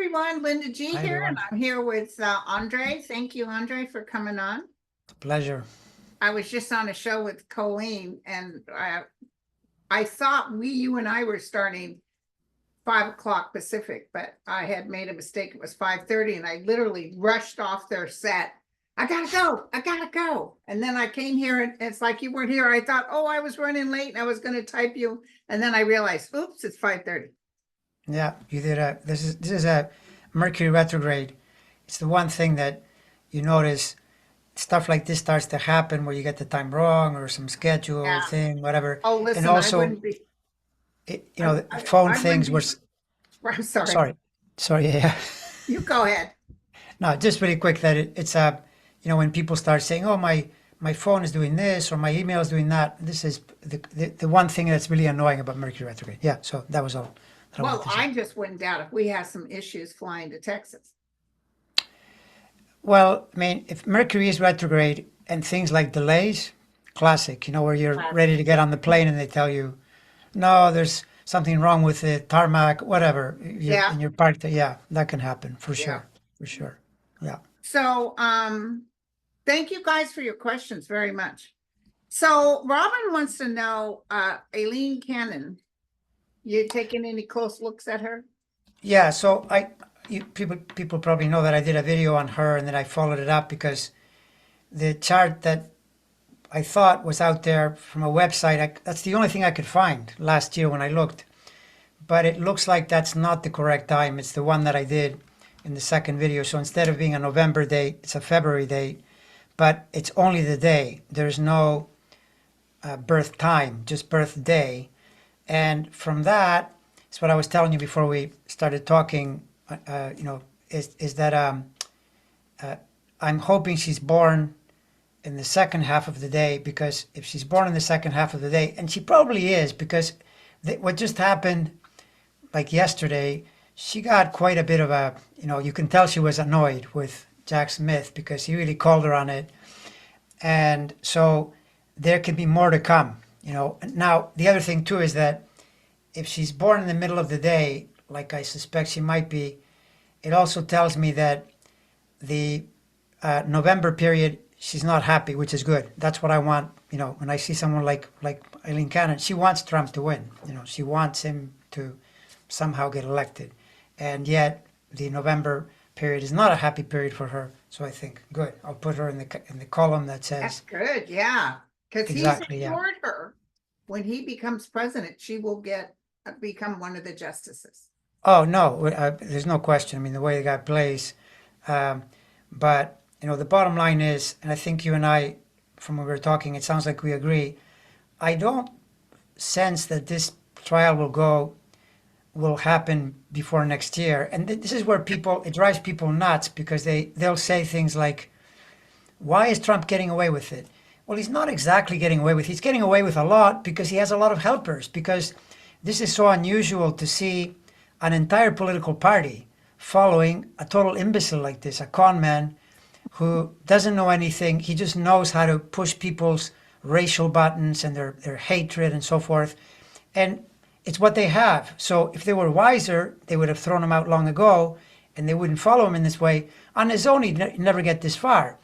everyone. Linda G Hi, here, and everyone. I'm here with Andre. Thank you, Andre, for coming on. Pleasure. I was just on a show with Colleen, and I thought you and I were starting 5 o'clock Pacific, but I had made a mistake. It was 5:30, and I literally rushed off their set. I gotta go. I gotta go. And then I came here, and it's like you weren't here. I thought, oh, I was running late, and I was going to type you, and then I realized, oops, it's 5:30. Yeah, you did a. This is a Mercury retrograde. It's the one thing that you notice stuff like this starts to happen where you get the time wrong or some schedule Yeah. thing, whatever. Oh, And listen, I also, wouldn't be. the phone I wouldn't things were. be. I'm sorry. Sorry, sorry. Yeah. You go ahead. No, just really quick that it's when people start saying, "Oh, my phone is doing this" or "My email is doing that." This is the one thing that's really annoying about Mercury retrograde. Yeah. So that was all that I wanted Well, to say. I just wouldn't doubt if we have some issues flying to Texas. Well, I mean, if Mercury is retrograde and things like delays, classic, where you're ready to get on the plane and they tell you, no, there's something wrong with the tarmac, whatever, you're Yeah, in your parked, yeah, that can happen yeah. for sure. Yeah. So, thank you guys for your questions very much. So Robin wants to know, Aileen Cannon, you taking any close looks at her? Yeah, so people probably know that I did a video on her and then I followed it up because the chart that I thought was out there from a website, that's the only thing I could find last year when I looked. But it looks like that's not the correct time. It's the one that I did in the second video. So instead of being a November date, it's a February date, but it's only the day. There's no birth time, just birth day. And from that, it's what I was telling you before we started talking, is that I'm hoping she's born in the second half of the day, because if she's born in the second half of the day, and she probably is, because what just happened, like yesterday, she got quite a bit of you can tell she was annoyed with Jack Smith because he really called her on it. And so there could be more to come. Now, the other thing too is that if she's born in the middle of the day, like I suspect she might be, it also tells me that the November period, she's not happy, which is good. That's what I want. When I see someone like Aileen Cannon, she wants Trump to win. She wants him to somehow get elected, and yet the November period is not a happy period for her. So I think good. I'll put her in the column that That's says good, yeah. Because he's exactly. Yeah. assured her when he becomes president, she will become one of the justices. Oh no, there's no question. I mean, the way the guy plays, um, but the bottom line is, and I think you and I, from when we were talking, it sounds like we agree. I don't sense that this trial will happen before next year. And this is where it drives people nuts because they'll say things like, why is Trump getting away with it? Well, he's not exactly getting away with it. He's getting away with a lot because he has a lot of helpers, because this is so unusual to see an entire political party following a total imbecile like this, a con man who doesn't know anything. He just knows how to push people's racial buttons and their hatred and so forth. And it's what they have. So if they were wiser, they would have thrown him out long ago and they wouldn't follow him in this way. On his own, he'd never get this far.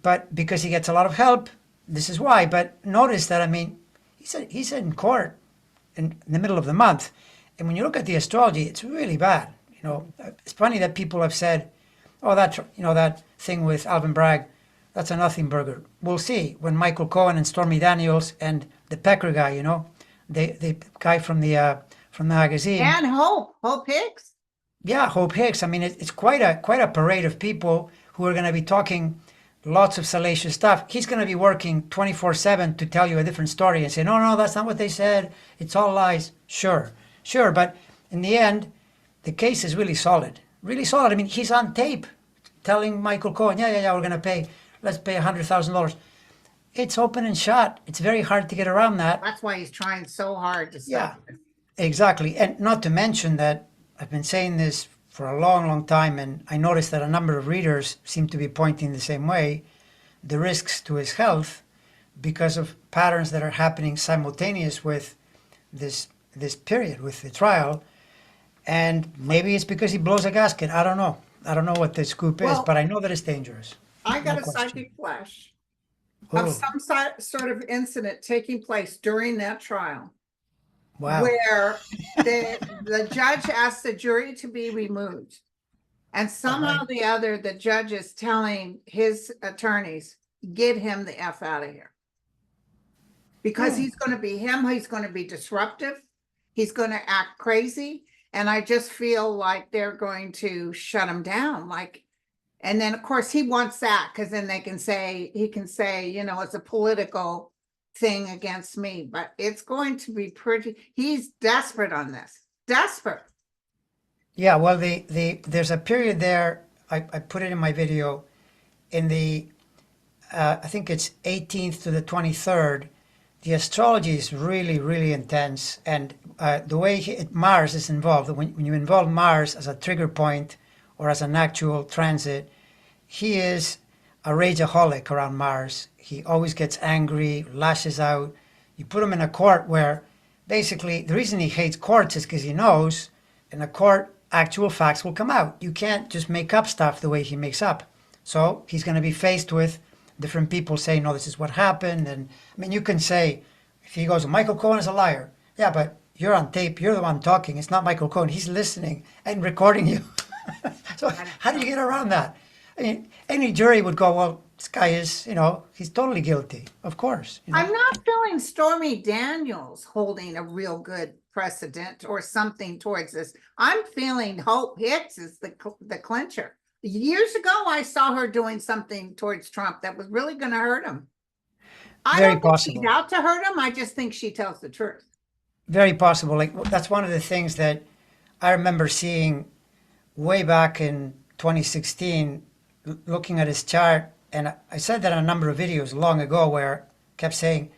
But because he gets a lot of help, this is why. But notice that, I mean, he's in court in the middle of the month. And when you look at the astrology, it's really bad. It's funny that people have said, oh, that thing with Alvin Bragg, that's a nothing burger. We'll see when Michael Cohen and Stormy Daniels and the Pecker guy, the guy from the magazine. And Hope Hicks. Yeah, Hope Hicks. I mean, it's quite a parade of people who are going to be talking lots of salacious stuff. He's going to be working 24/7 to tell you a different story and say, no, that's not what they said. It's all lies. Sure. But in the end, the case is really solid. Really solid. I mean, he's on tape telling Michael Cohen, yeah, let's pay $100,000. It's open and shut. It's very hard to get around that. That's why he's trying so hard to stop it. Exactly. And not to mention that I've been saying this for a long, long time, and I noticed that a number of readers seem to be pointing the same way, the risks to his health because of patterns that are happening simultaneous with this period, with the trial. And maybe it's because he blows a gasket. I don't know. I don't know what the scoop is, Well, but I know that it's dangerous. I No got a question. psychic flash of Oh, some sort of incident taking place during that trial wow. where the judge asked the jury to be removed. And All somehow right. or the other, the judge is telling his attorneys, get him the F out of here. Because Hmm. he's going to be him, he's going to be disruptive, he's going to act crazy. And I just feel like they're going to shut him down. Like, and then of course he wants that because then he can say, you know, it's a political thing against me, but it's going to be he's desperate on this. Desperate. Yeah, well, there's a period there. I put it in my video in the I think it's 18th to the 23rd. The astrology is really, really intense, and the way Mars is involved. When you involve Mars as a trigger point or as an actual transit, he is a rageaholic around Mars. He always gets angry, lashes out. You put him in a court where basically the reason he hates courts is because he knows in a court actual facts will come out. You can't just make up stuff the way he makes up. So he's going to be faced with different people saying, no, this is what happened. And I mean, you can say, if he goes, Michael Cohen is a liar. Yeah, but you're on tape. You're the one talking. It's not Michael Cohen. He's listening and recording you. So how do you get around that? I mean, any jury would go, well, this guy is, he's totally guilty. Of course. I'm not feeling Stormy Daniels holding a real good precedent or something towards this. I'm feeling Hope Hicks is the clincher. Years ago, I saw her doing something towards Trump that was really going to hurt him. I Very don't think she's possible. out to hurt him. I just think she tells the truth. Very possible. Like that's one of the things that I remember seeing way back in 2016, looking at his chart, and I said that in a number of videos long ago, where I kept saying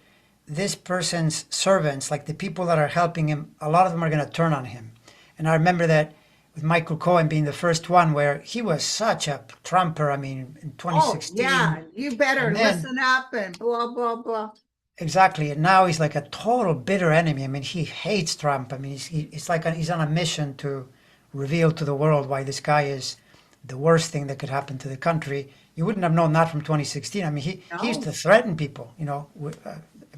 this person's servants, like the people that are helping him, a lot of them are going to turn on him. And I remember that with Michael Cohen being the first one, where he was such a Trumper. I mean, in Oh, 2016, yeah. You better and then listen up and blah, blah, blah. exactly, and now he's like a total bitter enemy. I mean, he hates Trump. I mean, it's like he's on a mission to reveal to the world why this guy is the worst thing that could happen to the country. You wouldn't have known that from 2016. I mean, he used to No. threaten people,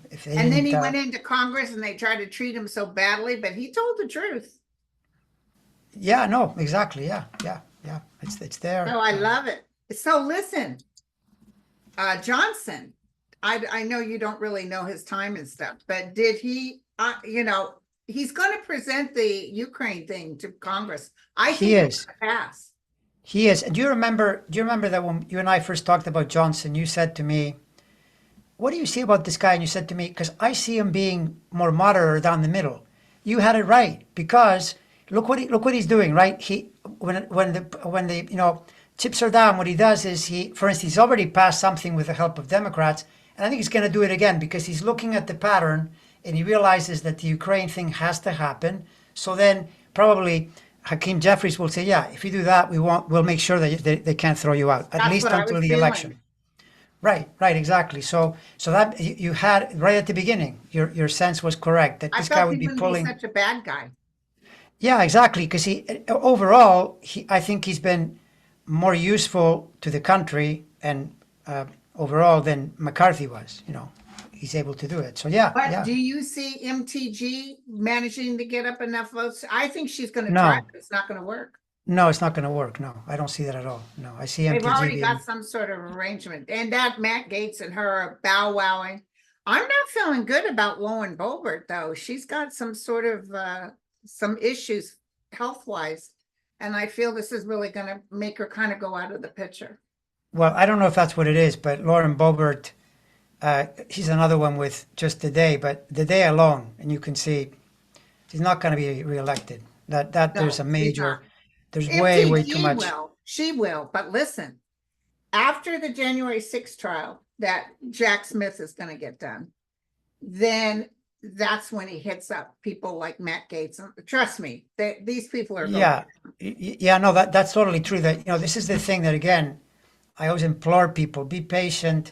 if they And then didn't. he went into Congress and they tried to treat him so badly, but he told the truth. Yeah, no, exactly. Yeah, yeah, yeah. It's there. So I love it. So listen, Johnson, I know you don't really know his time and stuff, but did he, he's going to present the Ukraine thing to Congress. I He think it's is. going to pass. He is. And do you remember that when you and I first talked about Johnson, you said to me, what do you see about this guy? And you said to me, because I see him being more moderate or down the middle. You had it right, because look what he's doing, right? When the chips are down, what he does is for instance, he's already passed something with the help of Democrats, and I think he's going to do it again because he's looking at the pattern and he realizes that the Ukraine thing has to happen. So then probably Hakeem Jeffries will say, yeah, if you do that, we'll make sure that they can't throw you out, at That's least what I until was the feeling. election. Right, exactly. So that you had right at the beginning, your sense was correct that I this guy felt would he be wouldn't be pulling. such a bad guy. Yeah, exactly. Because overall, I think he's been more useful to the country and overall than McCarthy was. He's able to do it. So yeah, But yeah. do you see MTG managing to get up enough votes? I think she's going to try, No, but it's not going to work. no, it's not going to work. No, I don't see that at all. No, I see They've MTG already got being. some sort of arrangement. And that Matt Gaetz and her are bow wowing. I'm not feeling good about Lauren Boebert, though. She's got some sort of some issues health wise. And I feel this is really going to make her kind of go out of the picture. Well, I don't know if that's what it is, but Lauren Boebert, he's another one with just the day, but the day alone, and you can see he's not going to be reelected. That there's a No, she's not. major, there's way too MTG much. will. She will. But listen, after the January 6th trial that Jack Smith is going to get done, then that's when he hits up people like Matt Gaetz. Trust me, these people are going. Yeah, yeah, no, that's totally true. That this is the thing that again, I always implore people: be patient.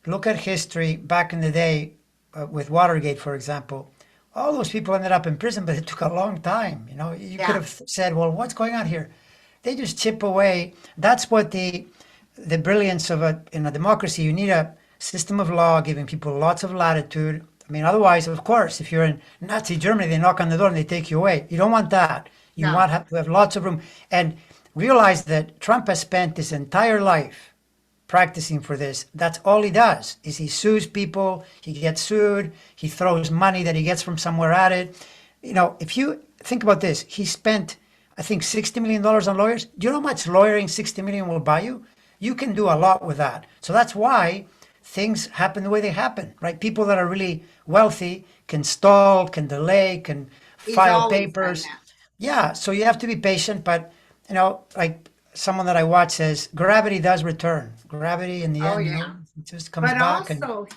Look at history back in the day with Watergate, for example. all those people ended up in prison, but it took a long time. You know, you could Yeah, have said, well, what's going on here? They just chip away. That's what the brilliance of a in a democracy. You need a system of law giving people lots of latitude. I mean, otherwise, of course, if you're in Nazi Germany, they knock on the door and they take you away. You don't want that. You no, want to have lots of room and realize that Trump has spent his entire life practicing for this. That's all he does is he sues people, he gets sued, he throws money that he gets from somewhere at it. You know, if you think about this, he spent I think $60 million on lawyers. Do you know how much lawyering 60 million will buy you? You can do a lot with that. So that's why things happen the way they happen, right? People that are really wealthy can stall, can delay, can he's file always done papers. that. Yeah, so you have to be patient, but you know, like someone that I watch says, gravity does return. Gravity in the Oh, end, you yeah. know, it just comes But back and also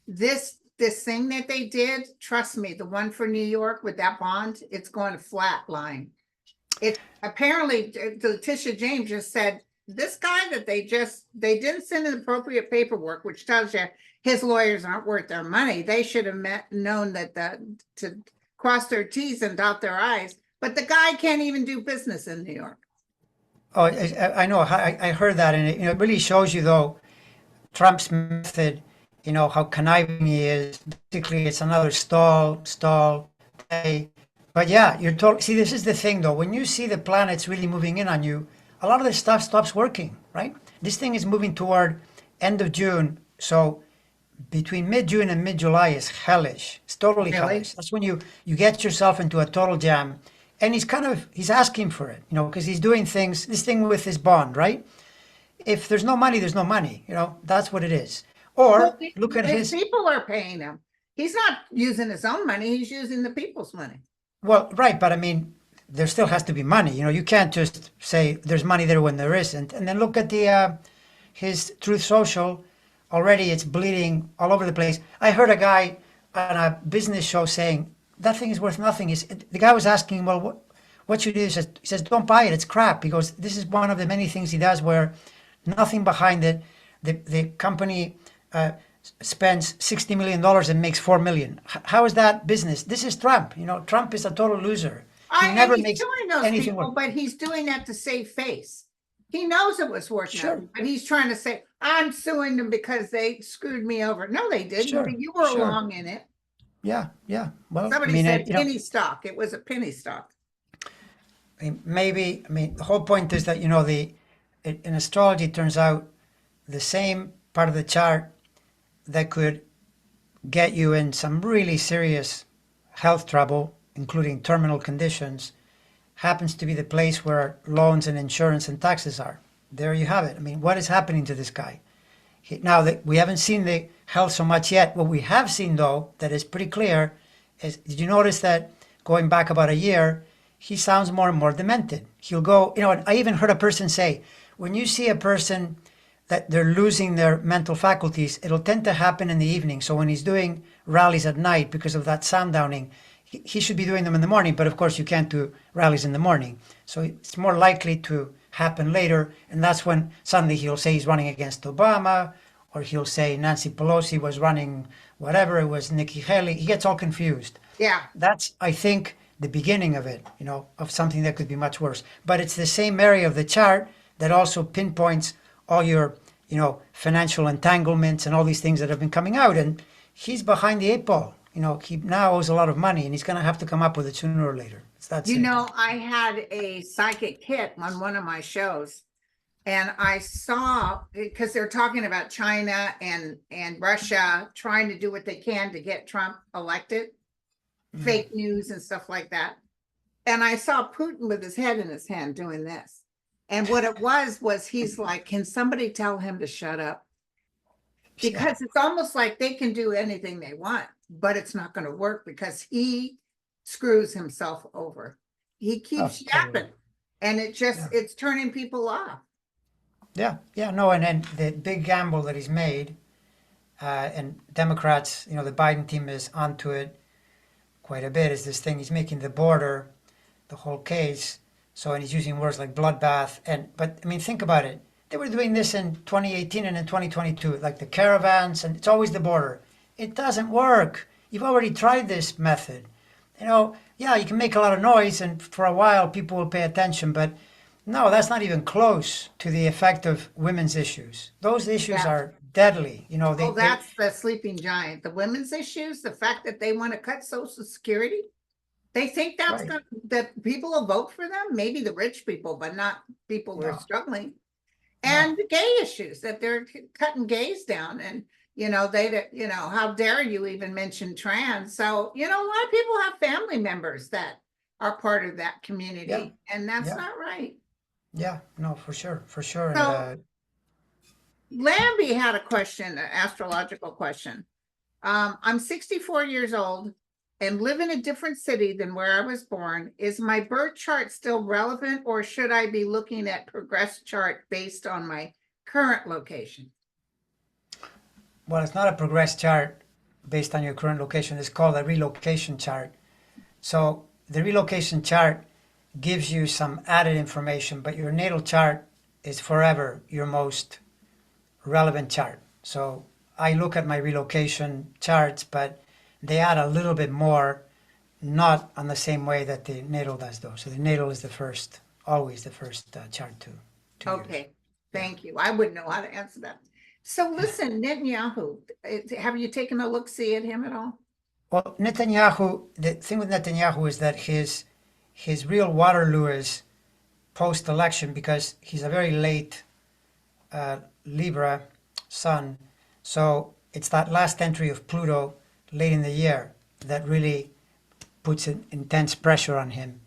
this thing that they did, trust me, the one for New York with that bond, it's going to flat line. It apparently Letitia James just said this guy that they didn't send in appropriate paperwork, which tells you his lawyers aren't worth their money. They should have known that to cross their T's and dot their I's. But the guy can't even do business in New York. oh, I know, I heard that, and it really shows you though Trump's method, you know, how conniving he is. Basically, it's another stall, play. But yeah, you're told. See, this is the thing, though. When you see the planets really moving in on you, a lot of this stuff stops working, right? This thing is moving toward end of June. So between mid-June and mid-July is hellish. It's totally Really? hellish. That's when you get yourself into a total jam. And he's asking for it, you know, because he's doing things, this thing with his bond, right? If there's no money, there's no money. You know, that's what it is. Well, Or look at his his, people are paying him. He's not using his own money. He's using the people's money. well, right, but I mean, there still has to be money. You know, you can't just say there's money there when there isn't. And then look at his Truth Social. Already, it's bleeding all over the place. I heard a guy on a business show saying that thing is worth nothing. Is the guy was asking, well, what should you do? He says, don't buy it. It's crap. He goes, this is one of the many things he does where nothing behind it. The company spends $60 million and makes 4 million. How is that business? This is Trump. You know, Trump is a total loser. He And never he's makes suing those anything people, work. but he's doing that to save face. He knows it was worth Sure, nothing, but he's trying to say, I'm suing them because they screwed me over. No, they didn't, sure, but you were sure. along in it. Yeah, yeah. Well, I Somebody mean, said you know, penny stock. It was a penny stock. maybe. I mean, the whole point is that you know in astrology, it turns out the same part of the chart that could get you in some really serious health trouble, including terminal conditions, happens to be the place where loans and insurance and taxes are. There you have it. I mean, what is happening to this guy? Now that we haven't seen the health so much yet, what we have seen though, that is pretty clear, is did you notice that going back about a year, he sounds more and more demented. He'll go, you know, and I even heard a person say, when you see a person that they're losing their mental faculties, it'll tend to happen in the evening. So when he's doing rallies at night because of that sundowning, he should be doing them in the morning. But of course, you can't do rallies in the morning. So it's more likely to happen later. And that's when suddenly he'll say he's running against Obama, or he'll say Nancy Pelosi was running whatever, it was Nikki Haley. He gets all confused. Yeah. That's, I think, the beginning of it, you know, of something that could be much worse. But it's the same area of the chart that also pinpoints all your, you know, financial entanglements and all these things that have been coming out. And he's behind the eight ball. You know, he now owes a lot of money and he's going to have to come up with it sooner or later. It's that You simple. know, I had a psychic hit on one of my shows, and I saw because they're talking about China and Russia trying to do what they can to get Trump elected, fake news and stuff like that. And I saw Putin with his head in his hand doing this. And what it was he's like, can somebody tell him to shut up? Yeah. Because it's almost like they can do anything they want, but it's not going to work because he screws himself over. He keeps totally. yapping, and it's turning people off. Yeah, yeah, no, and then the big gamble that he's made, and Democrats, you know, the Biden team is onto it quite a bit, is this thing he's making the border, the whole case. So, and he's using words like bloodbath, but I mean, think about it. They were doing this in 2018 and in 2022, like the caravans, and it's always the border. It doesn't work. you've already tried this method. Yeah, you can make a lot of noise, and for a while people will pay attention, but no, that's not even close to the effect of women's issues. Those issues Yeah. are deadly. Oh, that's the sleeping giant. The women's issues, the fact that they want to cut Social Security. They think that's right. that people will vote for them, maybe the rich people, but not people who are No, struggling. no. And the gay issues that they're cutting gays down, and how dare you even mention trans? So a lot of people have family members that are part of that Yeah, community, and that's yeah, not right. yeah. No, for sure, for sure. And So Lambie had a question, an astrological question. I'm 64 years old and live in a different city than where I was born. Is my birth chart still relevant, or should I be looking at progress chart based on my current location? well, it's not a progress chart based on your current location. It's called a relocation chart. So the relocation chart gives you some added information, but your natal chart is forever your most relevant chart. So I look at my relocation charts, but they add a little bit more, not on the same way that the natal does, though. So the natal is the first, always the first chart to use. Okay, thank you. I wouldn't know how to answer that. So listen, Netanyahu, have you taken a look-see at him at all? Well, Netanyahu, the thing with Netanyahu is that his real Waterloo is post-election because he's a very late Libra sun. So it's that last entry of Pluto late in the year that really puts an intense pressure on him.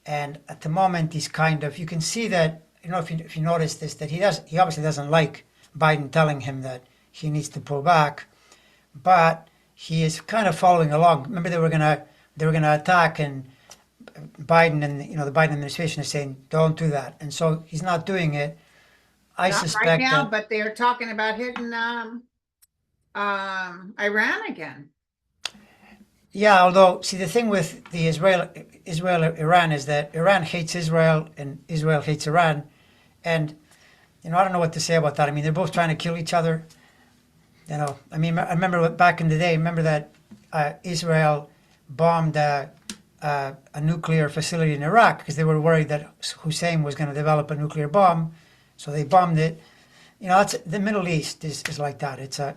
And at the moment, he's kind of, you can see that, if you notice this, that he obviously doesn't like Biden telling him that he needs to pull back, but he is kind of following along. Remember, they were gonna attack, and Biden and the Biden administration is saying don't do that, and so he's not doing it. I Not right suspect now, that, but they're talking about hitting Iran again. yeah. Although, see, the thing with the Israel Iran is that Iran hates Israel and Israel hates Iran, and I don't know what to say about that. I mean, they're both trying to kill each other. I mean, I remember back in the day. Remember that Israel bombed a nuclear facility in Iraq because they were worried that Hussein was going to develop a nuclear bomb, so they bombed it. That's the Middle East is like that. It's a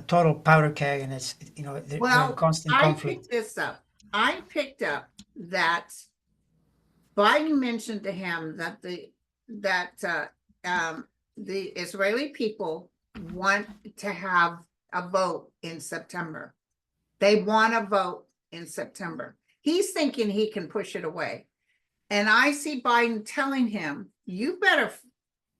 total powder keg, and they're in Well, constant I conflict. picked this up. I picked up that Biden mentioned to him that the Israeli people want to have a vote in September. They want a vote in September. He's thinking he can push it away. And I see Biden telling him, you better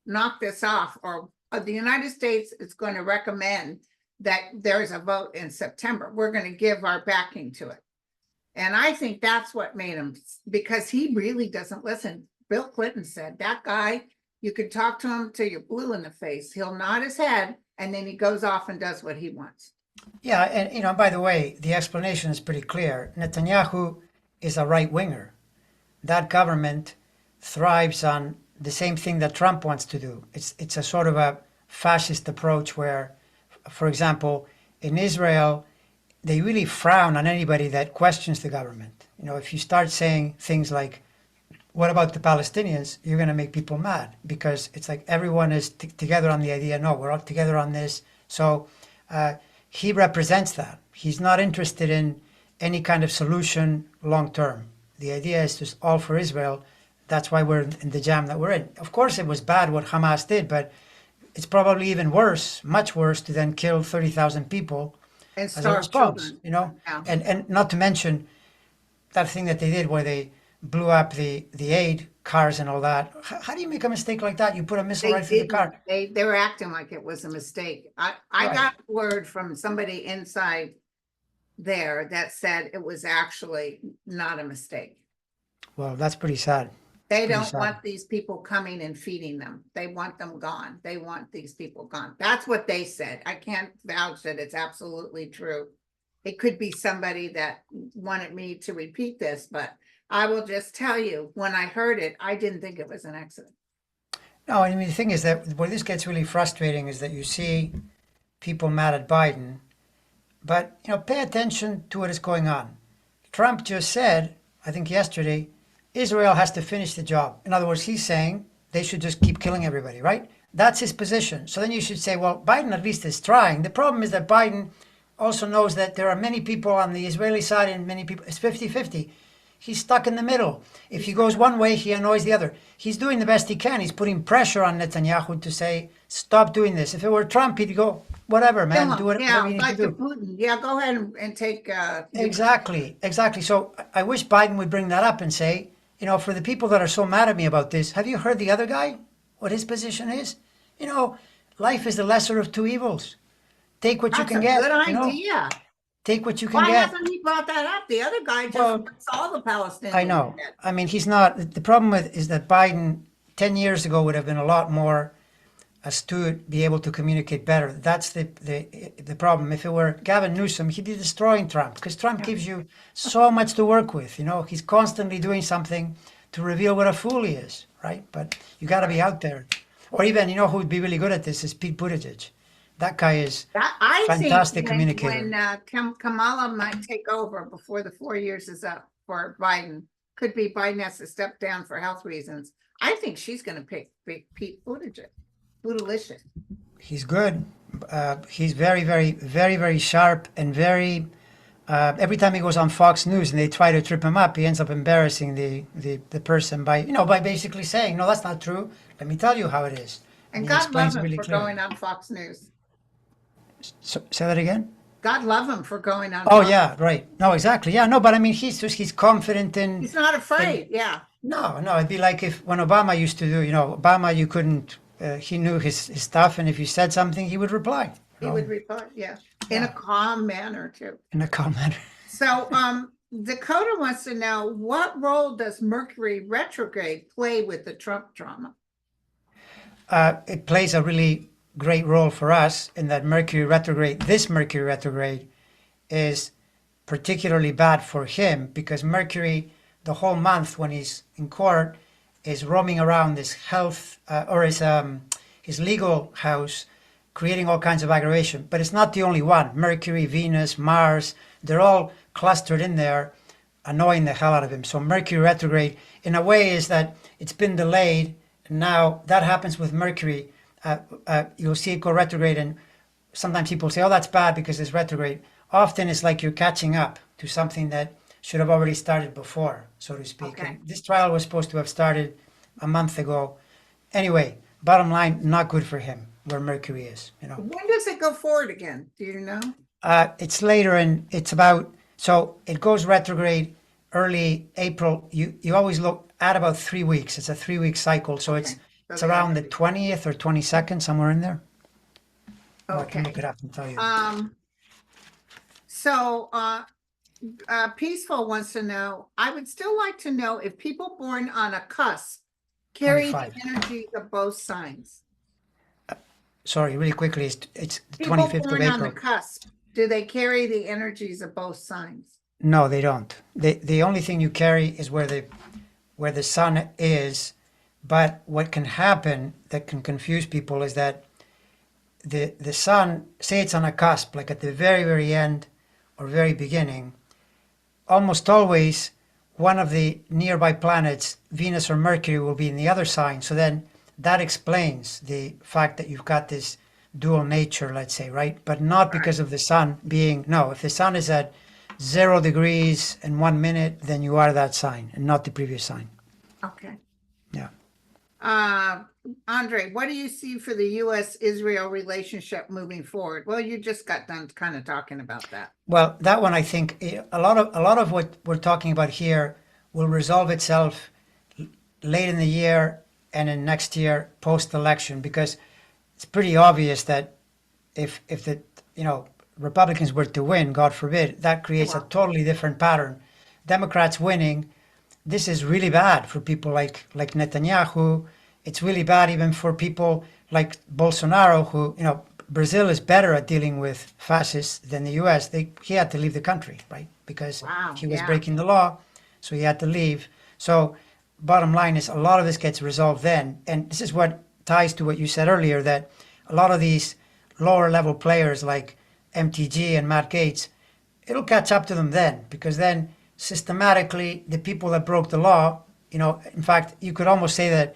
knock this off, or the United States is going to recommend that there's a vote in September. We're going to give our backing to it. And I think that's what made him, because he really doesn't listen. Bill Clinton said, that guy, you could talk to him till you're blue in the face. He'll nod his head, and then he goes off and does what he wants. Yeah, and by the way, the explanation is pretty clear. Netanyahu is a right winger. That government thrives on the same thing that Trump wants to do. It's a sort of a fascist approach where, for example, in Israel, they really frown on anybody that questions the government. If you start saying things like, what about the Palestinians? You're going to make people mad because it's like everyone is together on the idea, no, we're all together on this. So he represents that. He's not interested in any kind of solution long term. The idea is just all for Israel. That's why we're in the jam that we're in. Of course, it was bad what Hamas did, but it's probably even worse, much worse, to then kill 30,000 people And as a starve response. children. Yeah. And not to mention that thing that they did where they blew up the aid cars and all that. How do you make a mistake like that? You put a missile right through the car. They were acting like it was a mistake. I Right. got word from somebody inside there that said it was actually not a mistake. Well, that's pretty sad. They Pretty don't sad. want these people coming and feeding them. They want them gone. They want these people gone. That's what they said. I can't vouch that it's absolutely true. It could be somebody that wanted me to repeat this, but I will just tell you, when I heard it, I didn't think it was an accident. No, I mean, the thing is that where this gets really frustrating is that you see people mad at Biden, But, pay attention to what is going on. Trump just said, I think yesterday, Israel has to finish the job. In other words, he's saying they should just keep killing everybody, right? That's his position. So then you should say, well, Biden at least is trying. The problem is that Biden also knows that there are many people on the Israeli side and many people, it's 50-50. He's stuck in the middle. If he goes one way, he annoys the other. He's doing the best he can. He's putting pressure on Netanyahu to say, stop doing this. If it were Trump, he'd go, whatever, man, do whatever you need like to do. Putin. Yeah, go ahead and take. Exactly. So I wish Biden would bring that up and say, for the people that are so mad at me about this, have you heard the other guy? What his position is? Life is the lesser of two evils. Take what you can get. That's a good idea. Take what you can Why get. hasn't he brought that up? The other guy just wants all the Palestinians. I know. I mean, he's not. The problem is that Biden 10 years ago would have been a lot more astute, be able to communicate better. That's the problem. If it were Gavin Newsom, he'd be destroying Trump because Trump gives you so much to work with. He's constantly doing something to reveal what a fool he is, right? But you got to be out there. Or even, who would be really good at this is Pete Buttigieg. That guy is fantastic communicator. When Kamala might take over before the 4 years is up for Biden, could be Biden has to step down for health reasons. I think she's going to pick Pete Buttigieg. Bootylicious. He's good. He's very, very, very, very sharp and very. Every time he goes on Fox News and they try to trip him up, he ends up embarrassing the person by basically saying, no, that's not true. Let me tell you how it is. And God love him for going on Fox News. So, say that again? God love him for going on. Oh, yeah, right. No, exactly. Yeah, no, but I mean, he's confident in. He's not afraid. Yeah. No, it'd be like when Obama used to do, Obama, you couldn't, he knew his stuff, and if you said something, he would reply. He would reply, yeah. In a calm manner, too. In a calm manner. So, Dakota wants to know, what role does Mercury retrograde play with the Trump drama? It plays a really great role for us in that this Mercury retrograde is particularly bad for him because Mercury, the whole month when he's in court, is roaming around his health or his legal house, creating all kinds of aggravation. But it's not the only one. Mercury, Venus, Mars, they're all clustered in there, annoying the hell out of him. So Mercury retrograde, in a way, is that it's been delayed. Now that happens with Mercury. You'll see it go retrograde, and sometimes people say, oh, that's bad because it's retrograde. Often it's like you're catching up to something that should have already started before, so to speak. Okay. And this trial was supposed to have started a month ago. Anyway, bottom line, not good for him where Mercury is. When does it go forward again? Do you know? It's later, and it's so it goes retrograde early April. You always look at about 3 weeks. It's a 3-week cycle, so it's around the 20th or 22nd, somewhere in there. Okay. I can look it up and tell you. Peaceful wants to know, I would still like to know if people born on a cusp carry 25. the energies of both signs. Sorry, really quickly, it's People 25th of born on the April. cusp, do they carry the energies of both signs? No, they don't. The only thing you carry is where the sun is. But what can happen that can confuse people is that the sun, say it's on a cusp, like at the very, very end or very beginning, almost always one of the nearby planets, Venus or Mercury, will be in the other sign. So then that explains the fact that you've got this dual nature, let's say, right? But not because of the sun being, no, if the sun is at 0 degrees and 1 minute, then you are that sign and not the previous sign. Okay. Yeah. Andre, what do you see for the U.S.-Israel relationship moving forward? Well, you just got done kind of talking about that. Well, that one, I think a lot of what we're talking about here will resolve itself late in the year and in next year post-election, because it's pretty obvious that if the Republicans were to win, God forbid, that creates a totally different pattern. Democrats winning, this is really bad for people like Netanyahu. It's really bad even for people like Bolsonaro, who, Brazil is better at dealing with fascists than the US. He had to leave the country, right? Because he was breaking the law, so he had to leave. So bottom line is a lot of this gets resolved then. And this is what ties to what you said earlier, that a lot of these lower level players like MTG and Matt Gaetz, it'll catch up to them then, because then systematically the people that broke the law, in fact, you could almost say that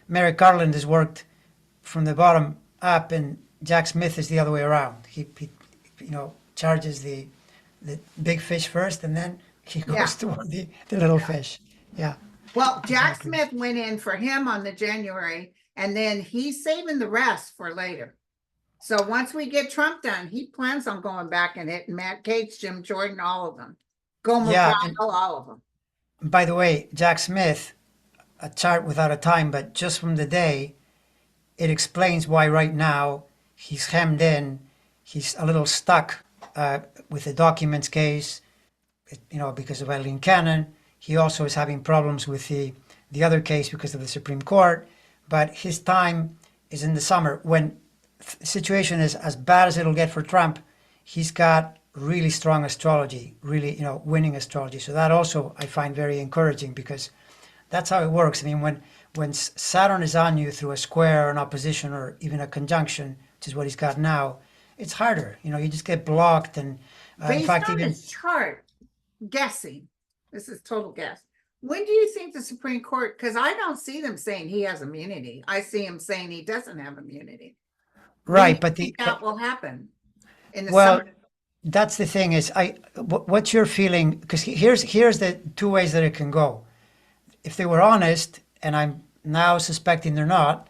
Merrick Garland has worked from the bottom up, and Jack Smith is the other way around. He charges the big fish first, and then he goes toward the little fish. Yeah. Well, Jack Exactly. Smith went in for him on the January, and then he's saving the rest for later. So once we get Trump done, he plans on going back and hitting Matt Gaetz, Jim Jordan, all of them. Gomer Yeah, Pyle, all of them. By the way, Jack Smith, a chart without a time, but just from the day, it explains why right now he's hemmed in. He's a little stuck with the documents case, because of Aileen Cannon. He also is having problems with the other case because of the Supreme Court. But his time is in the summer when the situation is as bad as it'll get for Trump. He's got really strong astrology, really, winning astrology. So that also I find very encouraging, because that's how it works. I mean, when Saturn is on you through a square, an opposition, or even a conjunction, which is what he's got now, it's harder. You just get blocked. And in Based fact, on even his chart, guessing, this is total guess. When do you think the Supreme Court, because I don't see them saying he has immunity. I see him saying he doesn't have immunity. right, When but do you think that will happen in the well, summer? that's the thing is, what's your feeling? Because here's the two ways that it can go. If they were honest, and I'm now suspecting they're not,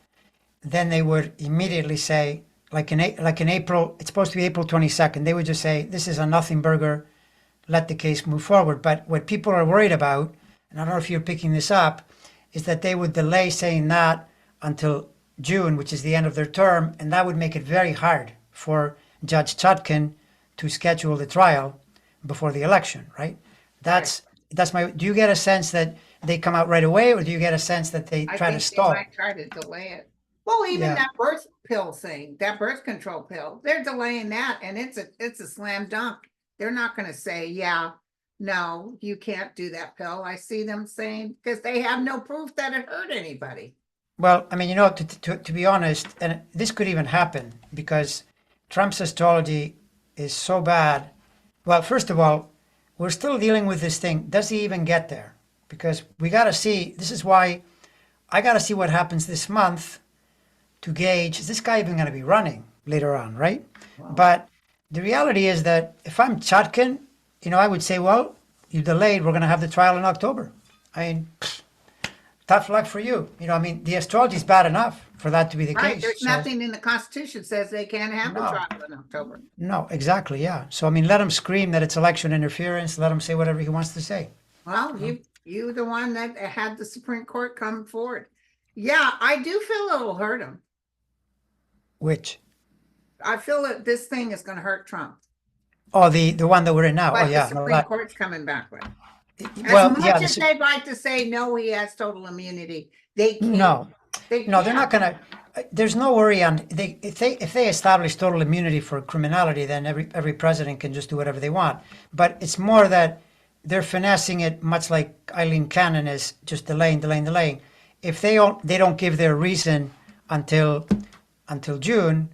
then they would immediately say, like in April, it's supposed to be April 22nd. They would just say, this is a nothing burger. Let the case move forward. But what people are worried about, and I don't know if you're picking this up, is that they would delay saying that until June, which is the end of their term, and that would make it very hard for Judge Chutkan to schedule the trial before the election, right? That's my. Do you get a sense that they come out right away, or do you get a sense that they I try to think they stall? might try to delay it. Well, even Yeah. that birth pill thing, that birth control pill, they're delaying that, and it's a slam dunk. They're not going to say, yeah, no, you can't do that pill. I see them saying, because they have no proof that it hurt anybody. Well, I mean, to be honest, and this could even happen because Trump's astrology is so bad. Well, first of all, we're still dealing with this thing. Does he even get there? Because we got to see. This is why I got to see what happens this month to gauge, is this guy even going to be running later on, right? Wow. But the reality is that if I'm Chutkan, I would say, well, you delayed. We're going to have the trial in October. I mean, tough luck for you. The astrology is bad enough for that to be the case. There's nothing in the Constitution says they can't have a No. trial in October. No, exactly, yeah. So, let him scream that it's election interference. Let him say whatever he wants to say. Well, you the one that had the Supreme Court come forward. Yeah, I do feel it'll hurt him. Which? I feel that this thing is going to hurt Trump. Oh, the one that we're in now. But Oh, yeah. the Supreme Court's coming back with. Well, As much yeah. as they'd like to say, no, he has total immunity, they can't. No, They're not going to. There's no worry on if they establish total immunity for criminality, then every president can just do whatever they want. But it's more that they're finessing it, much like Aileen Cannon is just delaying. If they don't give their reason until June,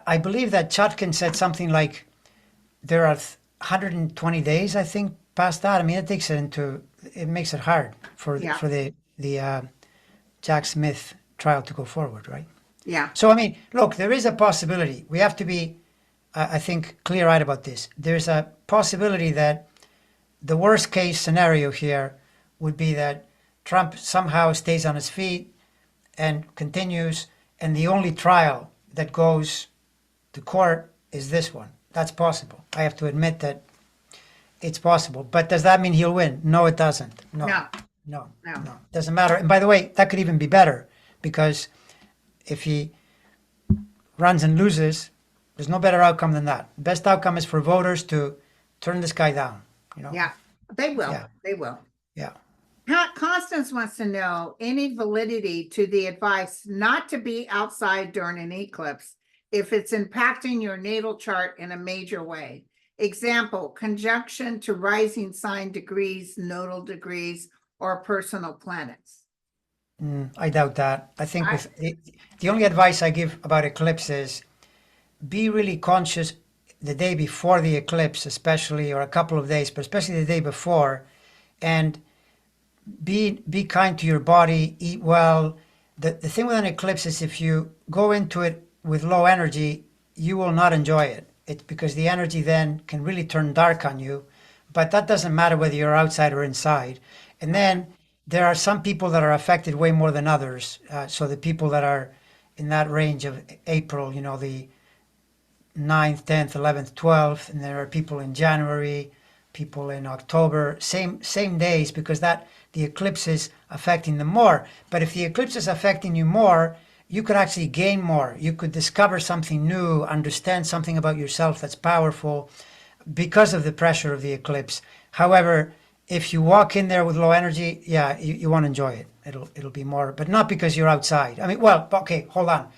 I believe that Chutkan said something like there are 120 days, I think, past that. It makes it hard for the Jack Smith trial to go forward, right? Yeah. So, look, there is a possibility. We have to be, I think, clear-eyed about this. There's a possibility that the worst case scenario here would be that Trump somehow stays on his feet and continues, and the only trial that goes to court is this one. That's possible. I have to admit that it's possible. But does that mean he'll win? No, it doesn't. No. Doesn't matter. And by the way, that could even be better, because if he runs and loses, there's no better outcome than that. Best outcome is for voters to turn this guy down. Yeah, they will. Yeah. They will. Yeah. Constance wants to know any validity to the advice not to be outside during an eclipse if it's impacting your natal chart in a major way. Example, conjunction to rising sign degrees, nodal degrees, or personal planets. I doubt that. I think the only advice I give about eclipses be really conscious the day before the eclipse, especially, or a couple of days, but especially the day before, and be kind to your body, eat well. The thing with an eclipse is if you go into it with low energy, you will not enjoy it. It's because the energy then can really turn dark on you. But that doesn't matter whether you're outside or inside. And then there are some people that are affected way more than others. So the people that are in that range of April, the 9th, 10th, 11th, 12th, and there are people in January, people in October, same days, because that the eclipse is affecting them more. But if the eclipse is affecting you more, you could actually gain more. You could discover something new, understand something about yourself that's powerful because of the pressure of the eclipse. However, if you walk in there with low energy, yeah, you won't enjoy it. It'll be more, but not because you're outside. I mean, well, okay, hold on.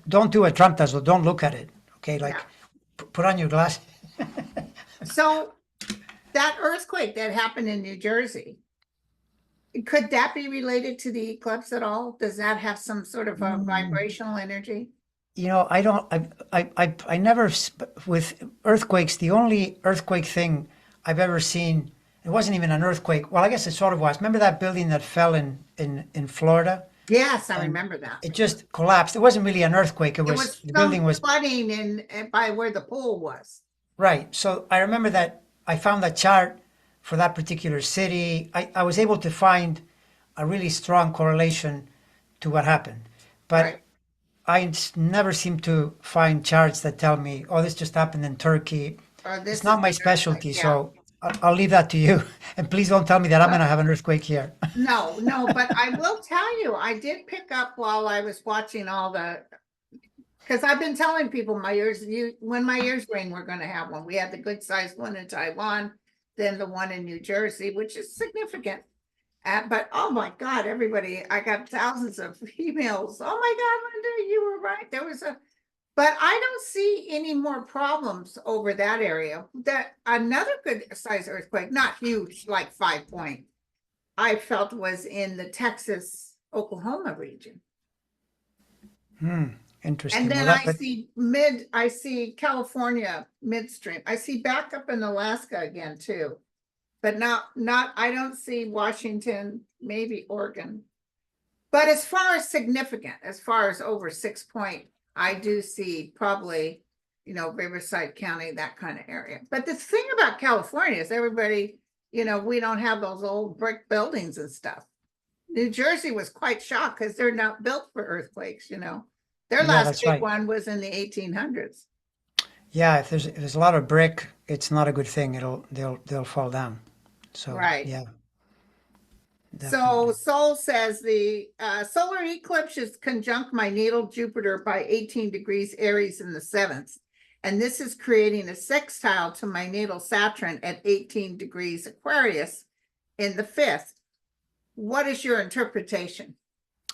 Don't do what Trump does. Don't look at it. Okay, like put on your glasses. So that earthquake that happened in New Jersey, could that be related to the eclipse at all? Does that have some sort of a vibrational energy? I don't. I never with earthquakes. The only earthquake thing I've ever seen. It wasn't even an earthquake. Well, I guess it sort of was. Remember that building that fell in Florida? Yes, I remember that. It just collapsed. It wasn't really an earthquake. It was the building was flooding in by where the pool was. Right. So I remember that I found that chart for that particular city. I was able to find a really strong correlation to what happened. But Right. I never seem to find charts that tell me, oh, this just happened in Turkey. Or this It's not is my the specialty, earthquake, so I'll leave that to you. And please don't tell me that I'm going to have an earthquake here. No, but I will tell you, I did pick up while I was watching all the, because I've been telling people when my ears ring, we're going to have one. We had the good sized one in Taiwan, then the one in New Jersey, which is significant. But oh my God, everybody, I got thousands of emails. Oh my God, Linda, you were right. But I don't see any more problems over that area. That another good size earthquake, not huge, like 5 point, I felt was in the Texas, Oklahoma region. Interesting. And then Well, I see California midstream. I see back up in Alaska again too. But I don't see Washington, maybe Oregon. But as far as significant, as far as over 6 point, I do see probably, Riverside County, that kind of area. But the thing about California is everybody, we don't have those old brick buildings and stuff. New Jersey was quite shocked because they're not built for earthquakes, Their last that's big right. one was in the 1800s. Yeah, if there's a lot of brick, it's not a good thing. They'll fall down. So Right. yeah. So Sol says the solar eclipse is conjunct my natal Jupiter by 18 degrees Aries in the 7th. And this is creating a sextile to my natal Saturn at 18 degrees Aquarius in the 5th. What is your interpretation?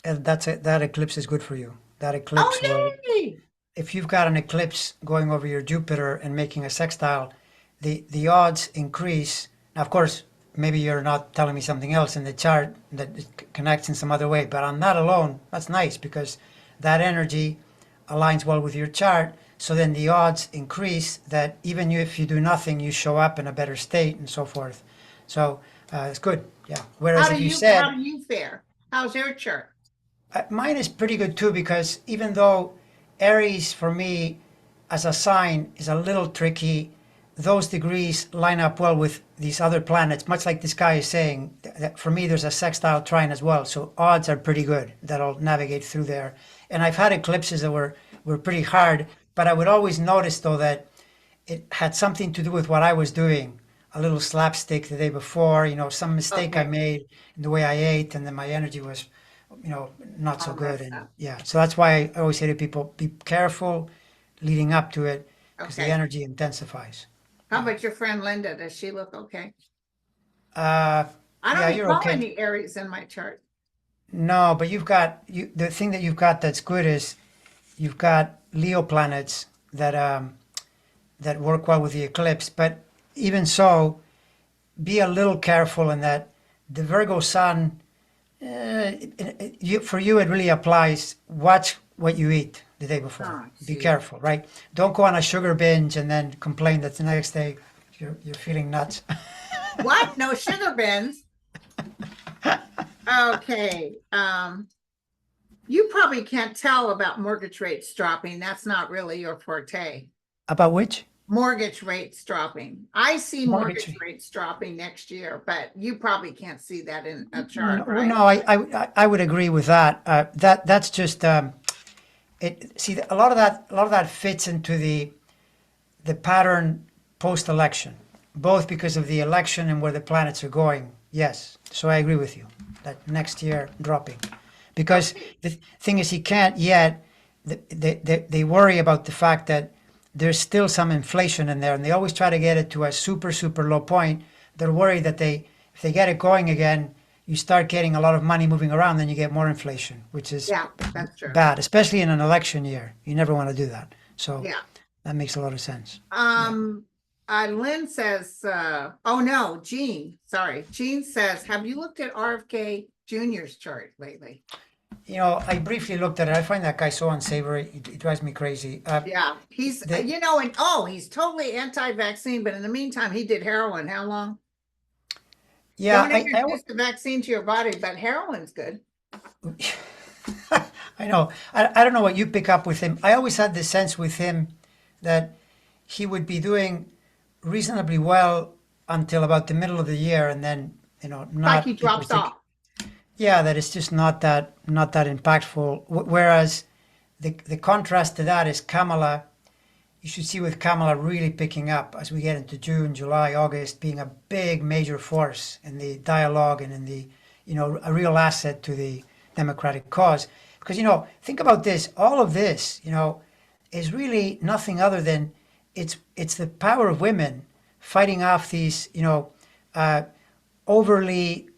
And that eclipse is good for you. That eclipse will, Yay! if you've got an eclipse going over your Jupiter and making a sextile, the odds increase. Now, of course, maybe you're not telling me something else in the chart that it connects in some other way, but on that alone, that's nice because that energy aligns well with your chart. So then the odds increase that even if you do nothing, you show up in a better state and so forth. So it's good. Yeah. Whereas if you said, how do you fare? How's your chart? Mine is pretty good too because even though Aries for me as a sign is a little tricky, those degrees line up well with these other planets, much like this guy is saying. That for me, there's a sextile trine as well, so odds are pretty good that I'll navigate through there. And I've had eclipses that were pretty hard, but I would always notice though that it had something to do with what I was doing. A little slapstick the day before, some mistake I made in the way I ate, and then my energy was, not so good. And yeah, so that's why I always say to people, be careful leading up to it because the energy intensifies. How about your friend Linda? Does she look okay? I don't recall any Aries in my chart. No, but the thing that you've got that's good is you've got Leo planets that work well with the eclipse. But even so, be a little careful in that the Virgo sun, for you it really applies. Watch what you eat. the day before. Oh, Be gee. careful, right? Don't go on a sugar binge and then complain that the next day you're feeling nuts. What? No sugar bins? Okay, you probably can't tell about mortgage rates dropping. That's not really your forte. About which? Mortgage rates dropping. I see Mortgage. mortgage rates dropping next year, but you probably can't see that in a No, chart, well, right? no, I would agree with that. That's just it. See, a lot of that fits into the pattern post-election, both because of the election and where the planets are going. Yes, so I agree with you that next year dropping, because Okay. the thing is, he can't yet. They worry about the fact that there's still some inflation in there, and they always try to get it to a super low point. They're worried that if they get it going again, you start getting a lot of money moving around, then you get more inflation, which is Yeah, that's true. bad, especially in an election year. You never want to do that. So Yeah. that makes a lot of sense. Yeah. Um, Lynn says, oh no, Jean, sorry. Jean says, have you looked at RFK Jr.'s chart lately? I briefly looked at it. I find that guy so unsavory. It drives me crazy. Yeah, he's, The, and oh, he's totally anti-vaccine, but in the meantime, he did heroin. How long? yeah, Don't introduce the vaccine to your body, but heroin's good. I know. I don't know what you pick up with him. I always had this sense with him that he would be doing reasonably well until about the middle of the year, and then Like he not people drops think, off. yeah, that it's just not that impactful. Whereas the contrast to that is Kamala. You should see with Kamala really picking up as we get into June, July, August, being a big major force in the dialogue and in the a real asset to the Democratic cause. Because think about this. All of this, is really nothing other than it's the power of women fighting off these uh, overly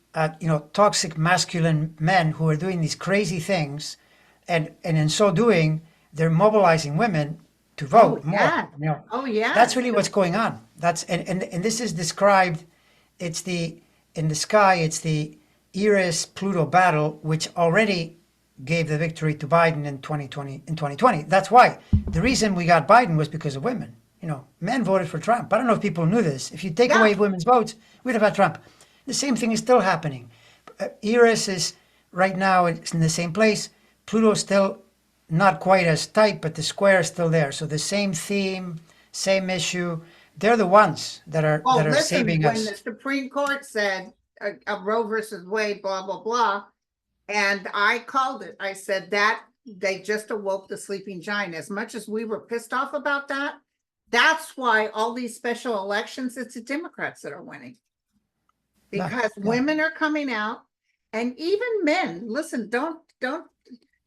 toxic masculine men who are doing these crazy things, and in so doing they're mobilizing women to Oh, vote more. yeah. Oh, That's yes. really what's going on. And this is described. It's the in the sky. It's the Eris Pluto battle, which already gave the victory to Biden in 2020. In 2020, that's why the reason we got Biden was because of women. Men voted for Trump. I don't know if people knew this. If you take Yeah. away women's votes, we'd have had Trump. The same thing is still happening. Eris is right now. It's in the same place. Pluto's still not quite as tight, but the square is still there. So the same theme, same issue. They're the ones that are Oh, that are listen, saving when the us. Supreme Court said Roe versus Wade, blah, blah, blah, and I called it, I said that they just awoke the sleeping giant. As much as we were pissed off about that, that's why all these special elections, it's the Democrats that are winning. Yeah, Because yeah. women are coming out and even men, listen, don't,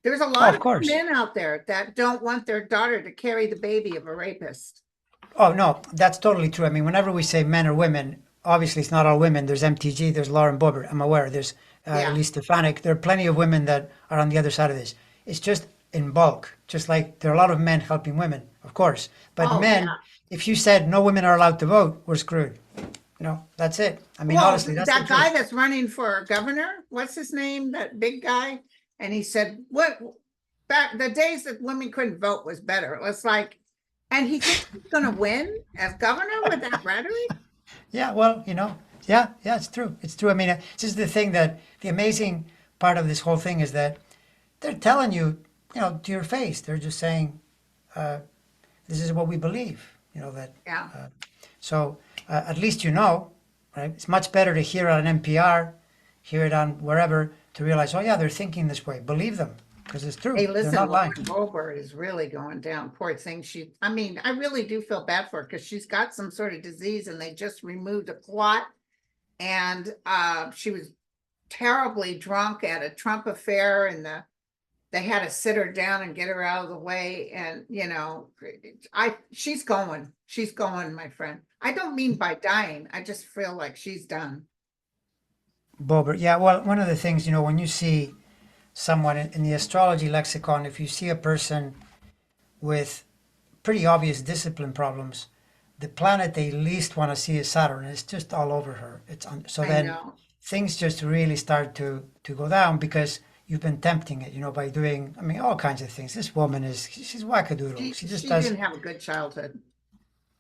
there's a Oh, lot of of course. men out there that don't want their daughter to carry the baby of a rapist. Oh no, that's totally true. I mean, whenever we say men or women, obviously it's not all women. There's MTG, there's Lauren Boebert. I'm aware. There's Yeah. Elise Stefanik. There are plenty of women that are on the other side of this. It's just in bulk, just like there are a lot of men helping women, of course. But Oh, men, yeah. if you said no women are allowed to vote, we're screwed. That's it. I mean, Well, honestly, that's the that guy truth. that's running for governor, what's his name? That big guy? And he said, what, back the days that women couldn't vote was better. It's like, and he thinks he's gonna win as governor with that rhetoric? Yeah, well, yeah, it's true. It's true. I mean, this is the thing that the amazing part of this whole thing is that they're telling you, to your face. They're just saying, this is what we believe. That. Yeah. So at least right? It's much better to hear it on NPR, hear it on wherever, to realize, oh yeah, they're thinking this way. Believe them because it's true. Hey, They're listen, not Lauren lying. Boebert is really going down. Poor thing. I mean, I really do feel bad for her because she's got some sort of disease and they just removed a clot. And she was terribly drunk at a Trump affair and they had to sit her down and get her out of the way. And she's going, my friend. I don't mean by dying. I just feel like she's done. Bober. Yeah. Well, one of the things, when you see someone in the astrology lexicon, if you see a person with pretty obvious discipline problems, the planet they least want to see is Saturn. It's just all over her. So I then know. things just really start to go down because you've been tempting it, by doing, I mean, all kinds of things. This woman she's wackadoodle. She just She does. didn't have a good childhood.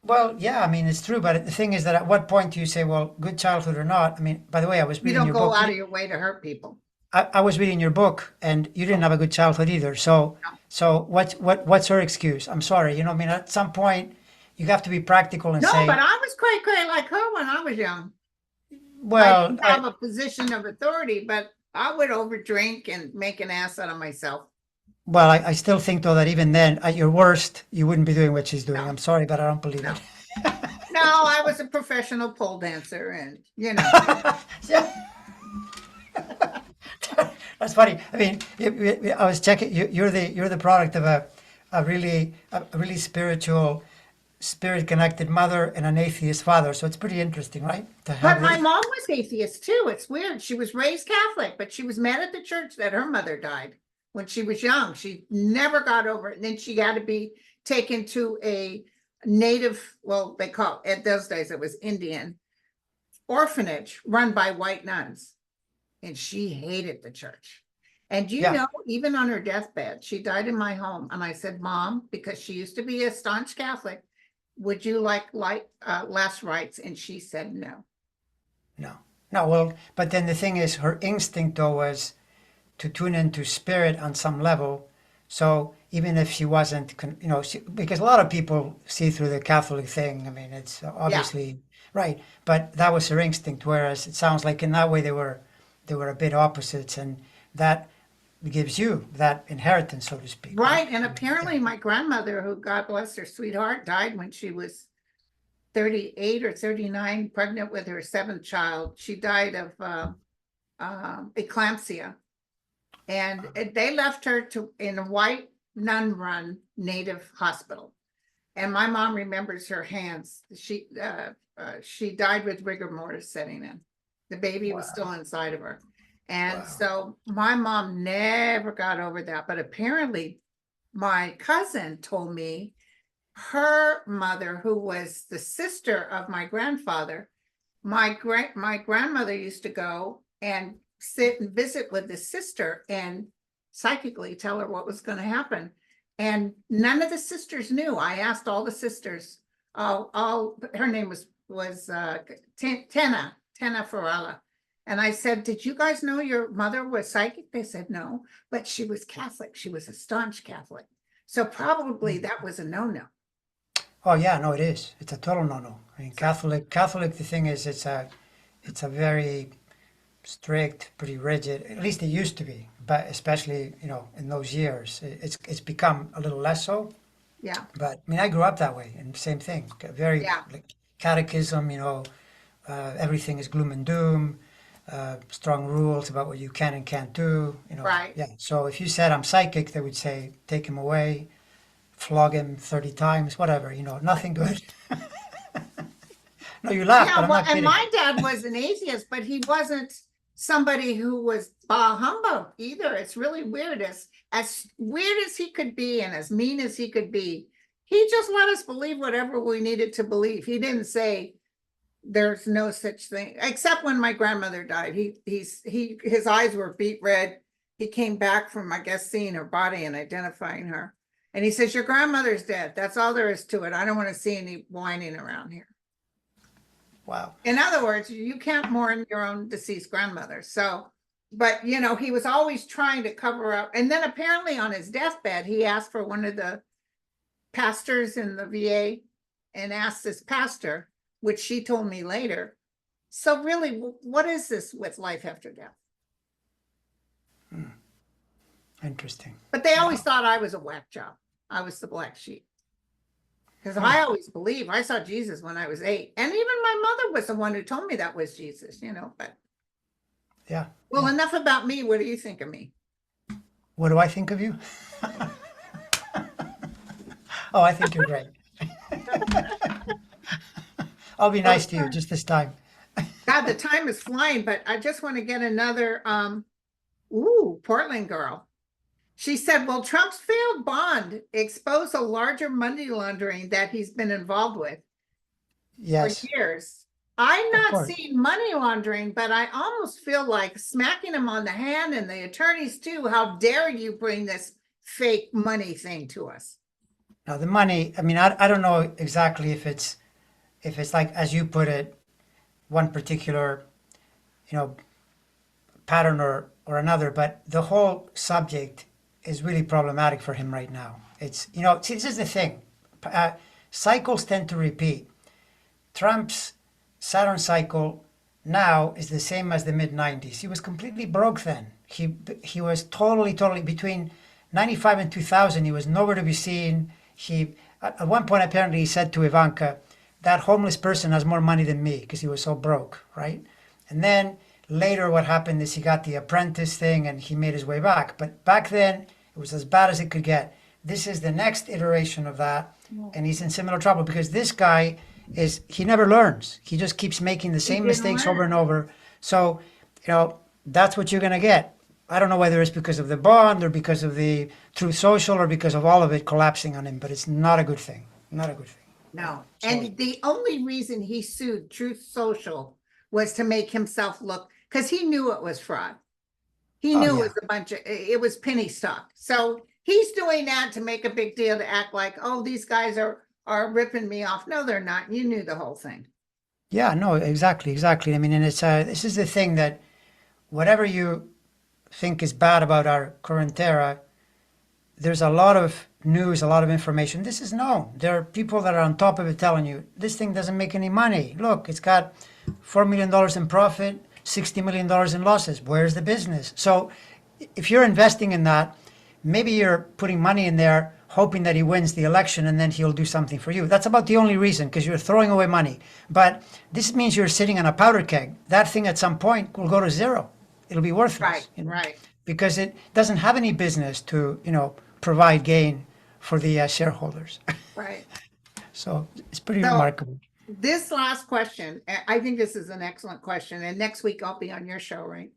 Well, yeah, I mean, it's true, but the thing is that at what point do you say, well, good childhood or not? I mean, by the way, I was You reading don't your go book. out of your way to hurt people. I was reading your book, and you didn't have a good childhood either. So, No. what's her excuse? I'm sorry, I mean, at some point, you have to be practical and No, but say, I was cray like her when I was young. I well, didn't have a position of authority, but I would overdrink and make an ass out of myself. I still think though that even then, at your worst, you wouldn't be doing what she's doing. No, I'm sorry, but I don't believe no, it. no. I was a professional pole dancer, and That's funny. I mean, I was checking. You're the product of a really spiritual, spirit connected mother and an atheist father. So it's pretty interesting, right? To have But my mom was atheist too. It's weird. She was raised Catholic, but she was mad at the church that her mother died when she was young. She never got over it. And then she got to be taken to a native, well, they call it, at those days, it was Indian orphanage run by white nuns. And she hated the church. And Yeah. even on her deathbed, she died in my home. And I said, Mom, because she used to be a staunch Catholic, would you like last rites? And she said no. No. No. Well, but then the thing is, her instinct though was to tune into spirit on some level. So even if she wasn't, because a lot of people see through the Catholic thing. I mean, it's Yeah, obviously right, but that was her instinct. Whereas it sounds like in that way they were a bit opposites, and that gives you that inheritance, so to speak. right. And I mean, yeah. apparently my grandmother, who God bless her sweetheart, died when she was 38 or 39, pregnant with her seventh child. She died of eclampsia. And they left her in a white nun-run native hospital. And my mom remembers her hands. She died with rigor mortis setting in. The baby was still Wow. inside of her. And Wow. so my mom never got over that. But apparently my cousin told me her mother, who was the sister of my grandfather, my grandmother used to go and sit and visit with the sister and psychically tell her what was going to happen. And none of the sisters knew. I asked all the sisters. All her name was Tena Farala. And I said, did you guys know your mother was psychic? They said no, but she was Catholic. She was a staunch Catholic. So probably that was a no-no. Oh yeah, no, it is. It's a total no-no. I mean, So Catholic. The thing is, it's a very strict, pretty rigid. At least it used to be, but especially in those years, it's become a little less so. yeah, But I mean, I grew up that way, and same thing. Very yeah, like catechism. Everything is gloom and doom. Strong rules about what you can and can't do. right. Yeah. So if you said I'm psychic, they would say take him away, flog him 30 times, whatever. Nothing good. No, you laugh, but Yeah, I'm well, not and kidding. my dad was an atheist, but he wasn't somebody who was bah humbug either. It's really weird. As weird as he could be and as mean as he could be, he just let us believe whatever we needed to believe. He didn't say there's no such thing, except when my grandmother died. His eyes were beet red. He came back from, I guess, seeing her body and identifying her. And he says, your grandmother's dead. That's all there is to it. I don't want to see any whining around here. Wow. In other words, you can't mourn your own deceased grandmother. So, but he was always trying to cover up. And then apparently on his deathbed, he asked for one of the pastors in the VA and asked this pastor, which she told me later. So really, what is this with life after death? Interesting. But they always Wow. thought I was a whack job. I was the black sheep. Because I always believe I saw Jesus when I was 8. And even my mother was the one who told me that was Jesus, but Yeah. well, Yeah. enough about me. What do you think of me? What do I think of you? Oh, I think you're great. I'll be nice to you just this time. God, the time is flying, but I just want to get another Portland girl. She said, well, Trump's failed bond exposed a larger money laundering that he's been involved with for Yes. years. I'm Of not course. seeing money laundering, but I almost feel like smacking him on the hand, and the attorneys too. How dare you bring this fake money thing to us? Now the money, I mean, I don't know exactly if it's like as you put it, one particular, you know, pattern or another, but the whole subject is really problematic for him right now. It's, you know, see, this is the thing. Uh, Cycles tend to repeat. Trump's Saturn cycle now is the same as the mid 90s. He was completely broke then. He was totally between 95 and 2000. He was nowhere to be seen. He at one point apparently he said to Ivanka, "That homeless person has more money than me," because he was so broke, right? And then later, what happened is he got the apprentice thing and he made his way back. But back then, it was as bad as it could get. This is the next iteration of that, and he's in similar trouble because this guy is he never learns. He just keeps making the He same didn't mistakes over learn. and over. So, you know, that's what you're going to get. I don't know whether it's because of the bond or because of the Truth Social or because of all of it collapsing on him, but it's not a good thing. Not a good thing. No. So, And the only reason he sued Truth Social was to make himself look, because he knew it was fraud. He oh knew it yeah, was a bunch of, it was penny stock. So he's doing that to make a big deal, to act like, oh, these guys are ripping me off. No, they're not. You knew the whole thing. yeah, no, exactly. I mean, and it's this is the thing that whatever you think is bad about our current era, there's a lot of news, a lot of information. This is known. There are people that are on top of it telling you this thing doesn't make any money. Look, it's got $4 million in profit, $60 million in losses. Where's the business? So if you're investing in that, maybe you're putting money in there hoping that he wins the election and then he'll do something for you. That's about the only reason, because you're throwing away money. But this means you're sitting on a powder keg. That thing at some point will go to zero. It'll be worthless. Right, right. Because it doesn't have any business to, provide gain for the shareholders. Right. So it's pretty So remarkable. this last question, I think this is an excellent question. And next week I'll be on your show, right?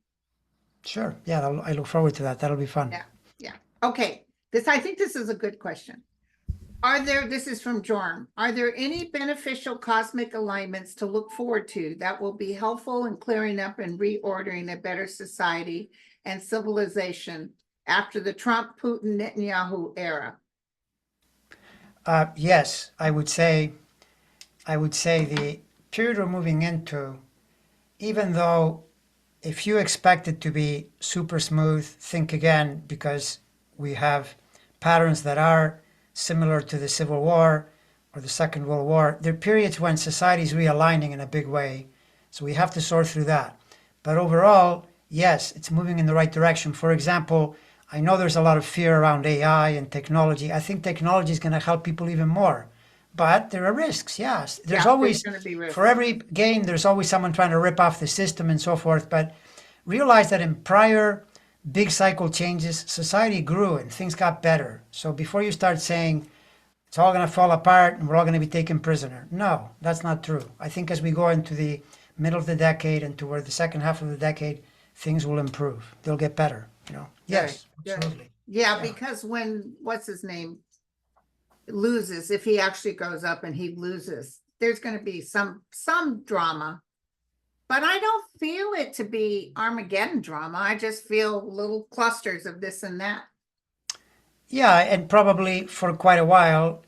Sure. Yeah, I look forward to that. That'll be fun. Yeah. Yeah. Okay. I think this is a good question. This is from Jorm, are there any beneficial cosmic alignments to look forward to that will be helpful in clearing up and reordering a better society and civilization after the Trump, Putin, Netanyahu era? Yes, I would say the period we're moving into, even though if you expect it to be super smooth, think again, because we have patterns that are similar to the Civil War or the Second World War. There are periods when society is realigning in a big way, so we have to sort through that. But overall, yes, it's moving in the right direction. For example, I know there's a lot of fear around AI and technology. I think technology is going to help people even more. But there are risks, yes. There's Yeah, there's always, going to be risks. for every gain, there's always someone trying to rip off the system and so forth. But realize that in prior big cycle changes, society grew and things got better. So before you start saying it's all going to fall apart and we're all going to be taken prisoner, no, that's not true. I think as we go into the middle of the decade and toward the second half of the decade, things will improve. They'll get better. Yes, Good. absolutely. Yeah, Yeah. because when, what's his name, loses, if he actually goes up and he loses, there's going to be some drama. But I don't feel it to be Armageddon drama. I just feel little clusters of this and that. Yeah, and probably for quite a while,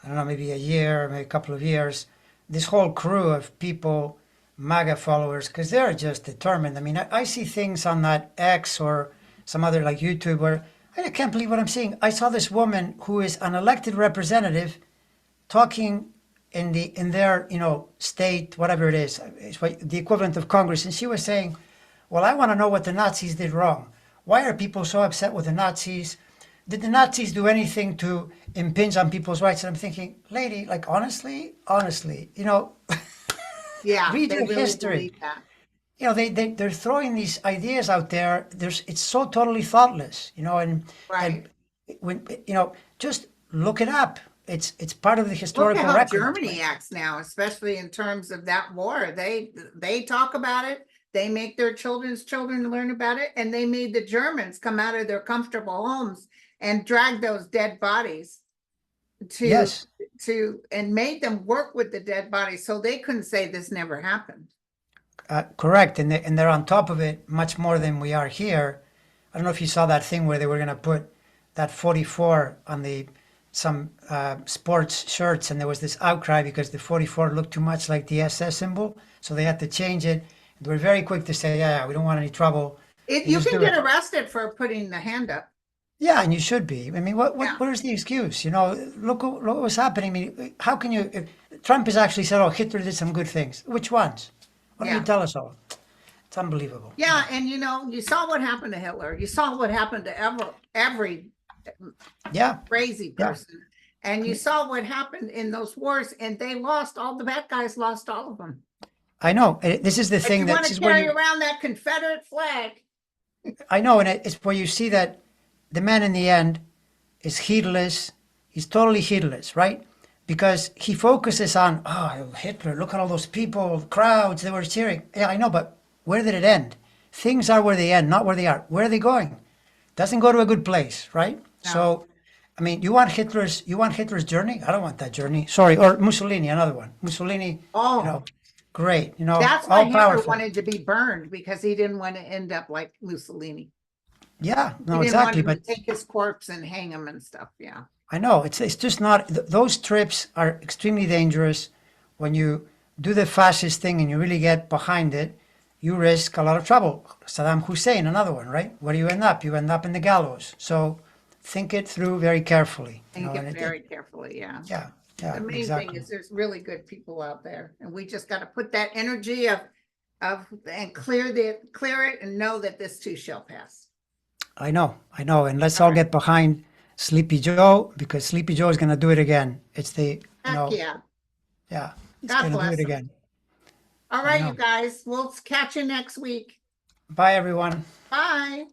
I don't know, maybe a year, maybe a couple of years, this whole crew of people, MAGA followers, because they're just determined. I mean, I see things on that X or some other like YouTube where I can't believe what I'm seeing. I saw this woman who is an elected representative talking in their state, whatever it is, it's the equivalent of Congress, and she was saying, "Well, I want to know what the Nazis did wrong. Why are people so upset with the Nazis? Did the Nazis do anything to impinge on people's rights?" And I'm thinking, lady, like honestly, Yeah, read they your really history. believe that. They're throwing these ideas out there. It's so totally thoughtless, and Right. when just look it up. It's part of the Look at historical how record. Germany acts now, especially in terms of that war. They talk about it. They make their children's children learn about it, and they made the Germans come out of their comfortable homes and drag those dead bodies to, Yes, and made them work with the dead body so they couldn't say this never happened. correct. And they're on top of it much more than we are here. I don't know if you saw that thing where they were going to put that 44 on some sports shirts, and there was this outcry because the 44 looked too much like the SS symbol, so they had to change it. They were very quick to say, yeah, we don't want any trouble. You just can do get it. arrested for putting the hand up. Yeah, and you should be. I mean, Yeah. what is the excuse? You know, look what's happening. I mean, how can you? Trump has actually said, "Oh, Hitler did some good things." Which ones? Why don't Yeah. you tell us all? It's unbelievable. Yeah, and you saw what happened to Hitler. You saw what happened to every Yeah, crazy yeah. person. And you saw what happened in those wars, and they lost, all the bad guys lost all of them. I know. This is the But thing you that want this to is where carry you. around that Confederate flag. I know, and it's where you see that the man in the end is heedless. He's totally heedless, right? Because he focuses on, oh, Hitler, look at all those people, crowds, they were cheering. Yeah, I know, but where did it end? Things are where they end, not where they are. Where are they going? Doesn't go to a good place, right? No. So, I mean, you want Hitler's journey? I don't want that journey. Sorry, or Mussolini, another one. Mussolini, Oh, great, that's why all Hitler powerful. wanted to be burned, because he didn't want to end up like Mussolini. Yeah, He no, didn't exactly. want But to take his corpse and hang him and stuff. Yeah. I know it's just not. Those trips are extremely dangerous. When you do the fascist thing and you really get behind it, you risk a lot of trouble. Saddam Hussein, another one, right? Where do you end up? You end up in the gallows. So think it through very carefully. Think and it very carefully. Yeah. yeah, yeah, The main exactly. thing is there's really good people out there, and we just got to put that energy of and clear it and know that this too shall pass. I know, and let's all get behind Sleepy Joe, because Sleepy Joe is going to do it again. It's the Heck yeah. yeah, he's God going to do bless it him. again. All right, know. you guys, we'll catch you next week. Bye, everyone. Bye.